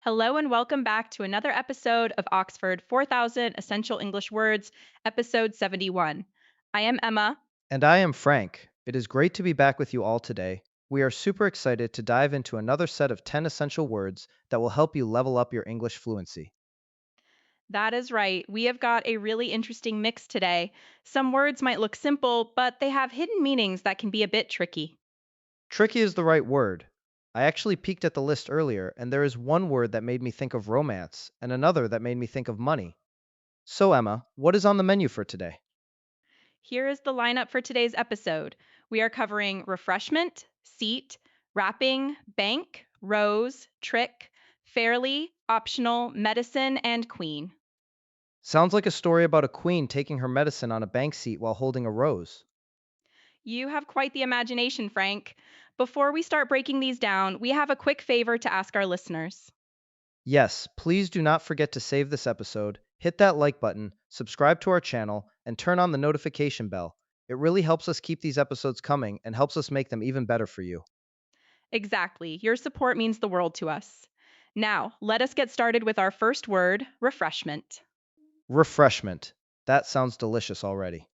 Hello and welcome back to another episode of Oxford 4000 Essential English Words, episode 71. I am Emma. And I am Frank. It is great to be back with you all today. We are super excited to dive into another set of 10 essential words that will help you level up your English fluency. That is right. We have got a really interesting mix today. Some words might look simple, but they have hidden meanings that can be a bit tricky. Tricky is the right word. I actually peeked at the list earlier, and there is one word that made me think of romance and another that made me think of money. So, Emma, what is on the menu for today? Here is the lineup for today's episode. We are covering refreshment, seat, wrapping, bank, rose, trick, fairly, optional, medicine, and queen. Sounds like a story about a queen taking her medicine on a bank seat while holding a rose. You have quite the imagination, Frank. Before we start breaking these down, we have a quick favor to ask our listeners. Yes, please do not forget to save this episode, hit that like button, subscribe to our channel, and turn on the notification bell. It really helps us keep these episodes coming and helps us make them even better for you. Exactly. Your support means the world to us. Now, let us get started with our first word refreshment. Refreshment. That sounds delicious already.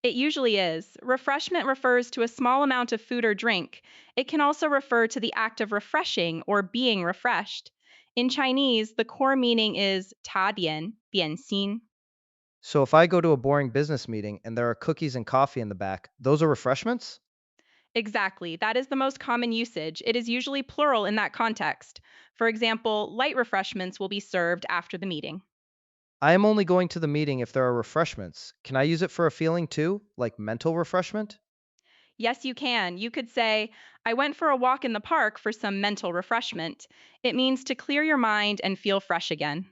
It usually is. Refreshment refers to a small amount of food or drink. It can also refer to the act of refreshing or being refreshed. In Chinese, the core meaning is 茶点,点心. So if I go to a boring business meeting and there are cookies and coffee in the back, those are refreshments? Exactly. That is the most common usage. It is usually plural in that context. For example, light refreshments will be served after the meeting. I am only going to the meeting if there are refreshments. Can I use it for a feeling too, like mental refreshment? Yes, you can. You could say, I went for a walk in the park for some mental refreshment. It means to clear your mind and feel fresh again.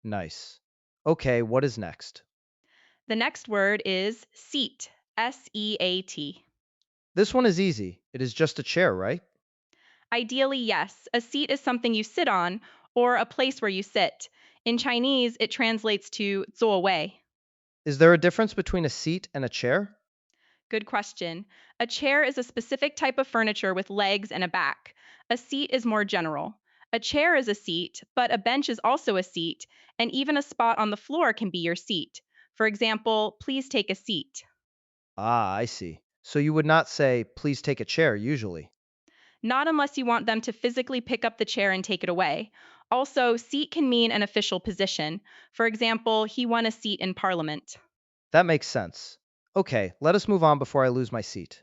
Nice. Okay, what is next? The next word is seat, S E A T. This one is easy. It is just a chair, right? Ideally, yes, a seat is something you sit on or a place where you sit. In Chinese, it translates to 座位. Is there a difference between a seat and a chair? Good question. A chair is a specific type of furniture with legs and a back. A seat is more general. A chair is a seat, but a bench is also a seat, and even a spot on the floor can be your seat. For example, please take a seat. Ah, I see. So you would not say, please take a chair, usually. Not unless you want them to physically pick up the chair and take it away. Also, seat can mean an official position. For example, he won a seat in parliament. That makes sense. Okay, let us move on before I lose my seat.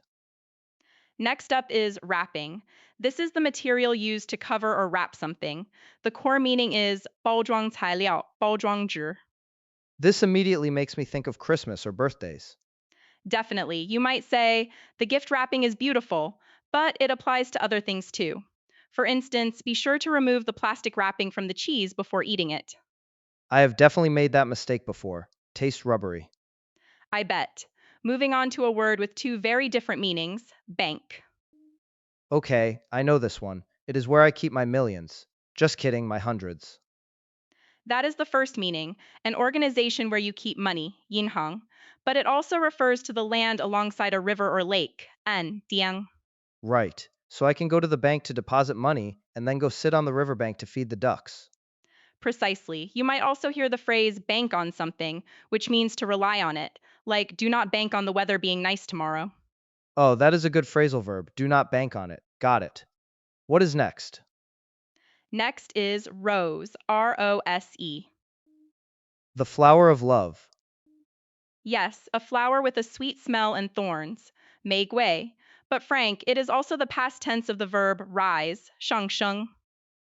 Next up is wrapping. This is the material used to cover or wrap something. The core meaning is 包装材料,包装纸. This immediately makes me think of Christmas or birthdays. Definitely. You might say, the gift wrapping is beautiful, but it applies to other things too. For instance, be sure to remove the plastic wrapping from the cheese before eating it. I have definitely made that mistake before. Taste rubbery. I bet. Moving on to a word with two very different meanings bank. Okay, I know this one. It is where I keep my millions. Just kidding, my hundreds. That is the first meaning, an organization where you keep money, yinhang, but it also refers to the land alongside a river or lake, an, diang. Right. So I can go to the bank to deposit money and then go sit on the riverbank to feed the ducks. Precisely. You might also hear the phrase bank on something, which means to rely on it, like do not bank on the weather being nice tomorrow. Oh, that is a good phrasal verb. Do not bank on it. Got it. What is next? Next is rose, Rose. The flower of love. Yes, a flower with a sweet smell and thorns, 玫瑰. But Frank, it is also the past tense of the verb rise, 上升.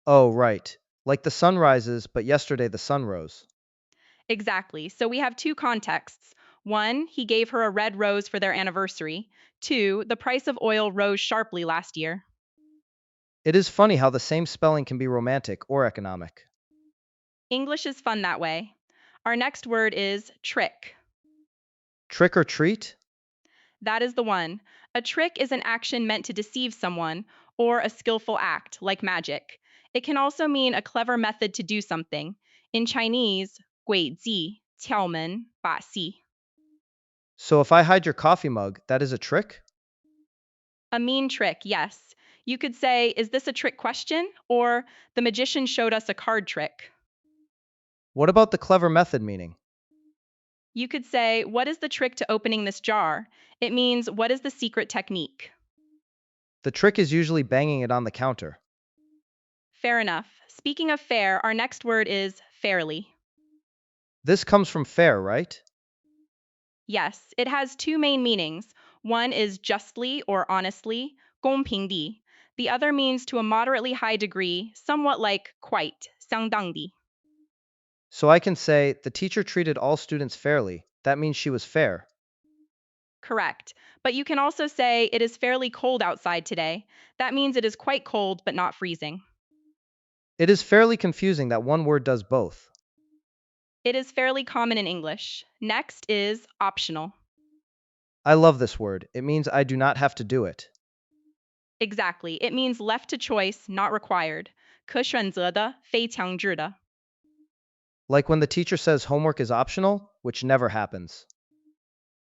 Oh, right. Like the sun rises, but yesterday the sun rose. Exactly. So we have two contexts. One, he gave her a red rose for their anniversary. Two, the price of oil rose sharply last year. It is funny how the same spelling can be romantic or economic. English is fun that way. Our next word is trick. Trick or treat? That is the one. A trick is an action meant to deceive someone or a skillful act, like magic. It can also mean a clever method to do something. In Chinese, 诡计,窍门,把戏. So if I hide your coffee mug, that is a trick? A mean trick, yes. You could say, is this a trick question? Or the magician showed us a card trick. What about the clever method meaning? You could say, what is the trick to opening this jar? It means, what is the secret technique? The trick is usually banging it on the counter. Fair enough. Speaking of fair, our next word is fairly. This comes from fair, right? Yes, it has two main meanings. One is justly or honestly, 公平地. The other means to a moderately high degree, somewhat like quite, 相当地. So I can say, the teacher treated all students fairly. That means she was fair. Correct. But you can also say it is fairly cold outside today. That means it is quite cold but not freezing. It is fairly confusing that one word does both. It is fairly common in English. Next is optional. I love this word. It means I do not have to do it. Exactly. It means left to choice, not required. 可选择的,非强制的. Like when the teacher says homework is optional, which never happens.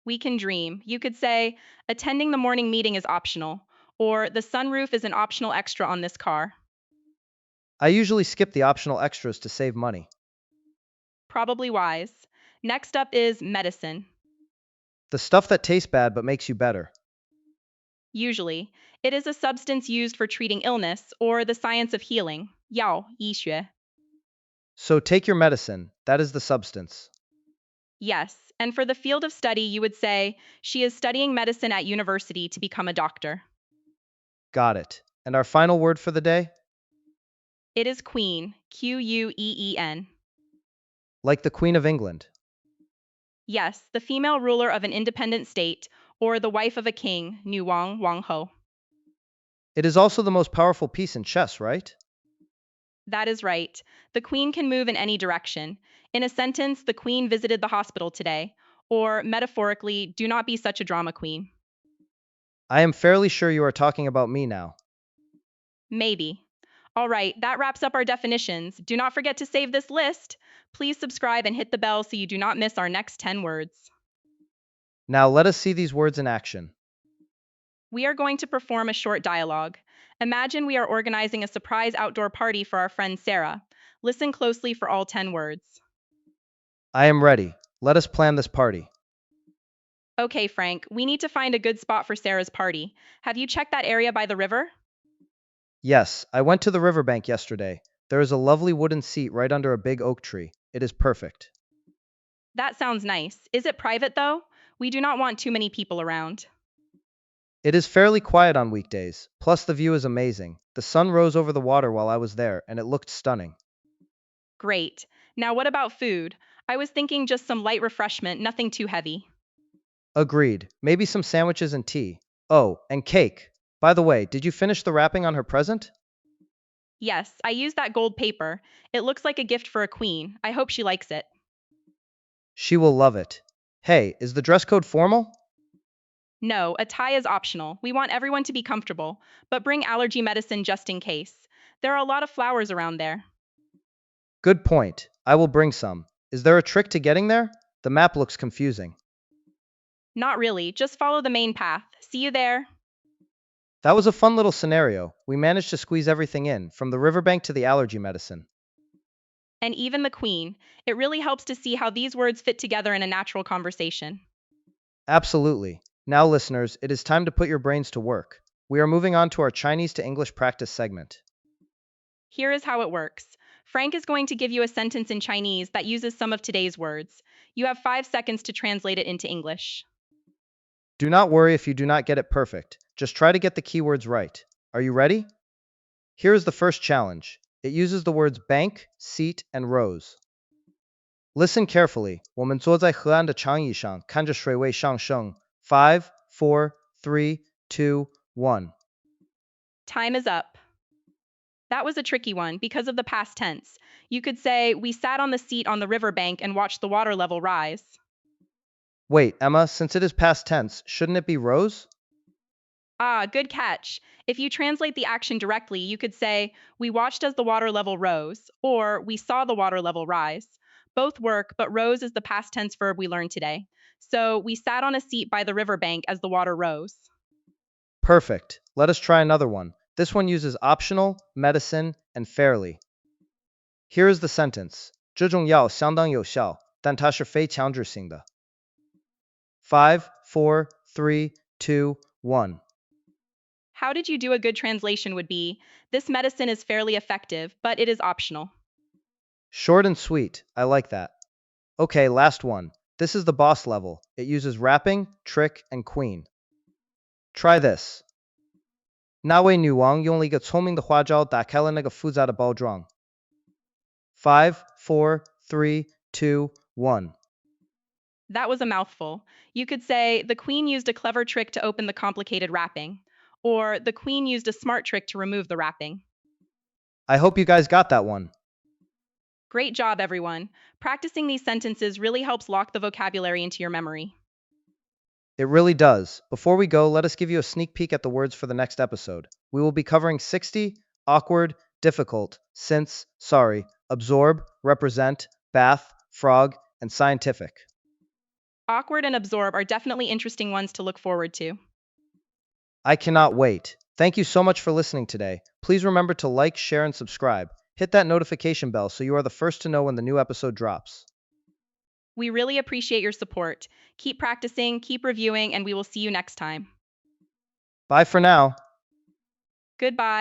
We can dream. You could say, attending the morning meeting is optional, or the sunroof is an optional extra on this car. I usually skip the optional extras to save money. Probably wise. Next up is medicine. The stuff that tastes bad but makes you better. Usually, it is a substance used for treating illness or the science of healing. 药,医学. So take your medicine. That is the substance. Yes, and for the field of study, you would say, she is studying medicine at university to become a doctor. Got it. And our final word for the day? It is queen, Queen. Like the Queen of England. Yes, the female ruler of an independent state, or the wife of a king, 女王,王后. It is also the most powerful piece in chess, right? That is right. The queen can move in any direction. In a sentence, the queen visited the hospital today. Or, metaphorically, do not be such a drama queen. I am fairly sure you are talking about me now. Maybe. All right, that wraps up our definitions. Do not forget to save this list. Please subscribe and hit the bell so you do not miss our next 10 words. Now let us see these words in action. We are going to perform a short dialogue. Imagine we are organizing a surprise outdoor party for our friend Sarah. Listen closely for all 10 words. I am ready. Let us plan this party. Okay, Frank, we need to find a good spot for Sarah's party. Have you checked that area by the river? Yes, I went to the riverbank yesterday. There is a lovely wooden seat right under a big oak tree. It is perfect. That sounds nice. Is it private, though? We do not want too many people around. It is fairly quiet on weekdays, plus the view is amazing. The sun rose over the water while I was there, and it looked stunning. Great. Now, what about food? I was thinking just some light refreshment, nothing too heavy. Agreed. Maybe some sandwiches and tea. Oh, and cake. By the way, did you finish the wrapping on her present? Yes, I used that gold paper. It looks like a gift for a queen. I hope she likes it. She will love it. Hey, is the dress code formal? No, a tie is optional. We want everyone to be comfortable, but bring allergy medicine just in case. There are a lot of flowers around there. Good point. I will bring some. Is there a trick to getting there? The map looks confusing. Not really, just follow the main path. See you there. That was a fun little scenario. We managed to squeeze everything in, from the riverbank to the allergy medicine. And even the queen. It really helps to see how these words fit together in a natural conversation. Absolutely. Now, listeners, it is time to put your brains to work. We are moving on to our Chinese to English practice segment. Here is how it works. Frank is going to give you a sentence in Chinese that uses some of today's words. You have 5 seconds to translate it into English. Do not worry if you do not get it perfect. Just try to get the keywords right. Are you ready? Here is the first challenge. It uses the words bank, seat, and rows. Listen carefully. 我们坐在河岸的长椅上，看着水位上升。5, 4, 3, 2, 1. Time is up. That was a tricky one because of the past tense. You could say, we sat on the seat on the riverbank and watched the water level rise. Wait, Emma, since it is past tense, shouldn't it be rows? Ah, good catch. If you translate the action directly, you could say, we watched as the water level rose, or we saw the water level rise. Both work, but rose is the past tense verb we learned today. So we sat on a seat by the riverbank as the water rose. Perfect. Let us try another one. This one uses optional, medicine, and fairly. Here is the sentence. 这种药相当有效，但它是非强制性的。5, 4, 3, 2, 1. How did you do a good translation would be, this medicine is fairly effective, but it is optional. Short and sweet. I like that. Okay, last one. This is the boss level. It uses wrapping, trick, and queen. Try this. 那位女王用了一个聪明的花招打开了那个复杂的包装。5, 4, 3, 2, 1. That was a mouthful. You could say, the queen used a clever trick to open the complicated wrapping, or the queen used a smart trick to remove the wrapping. I hope you guys got that one. Great job, everyone. Practicing these sentences really helps lock the vocabulary into your memory. It really does. Before we go, let us give you a sneak peek at the words for the next episode. We will be covering 60, awkward, difficult, since, sorry, absorb, represent, bath, frog, and scientific. Awkward and absorb are definitely interesting ones to look forward to. I cannot wait. Thank you so much for listening today. Please remember to like, share, and subscribe. Hit that notification bell so you are the first to know when the new episode drops. We really appreciate your support. Keep practicing, keep reviewing, and we will see you next time. Bye for now. Goodbye.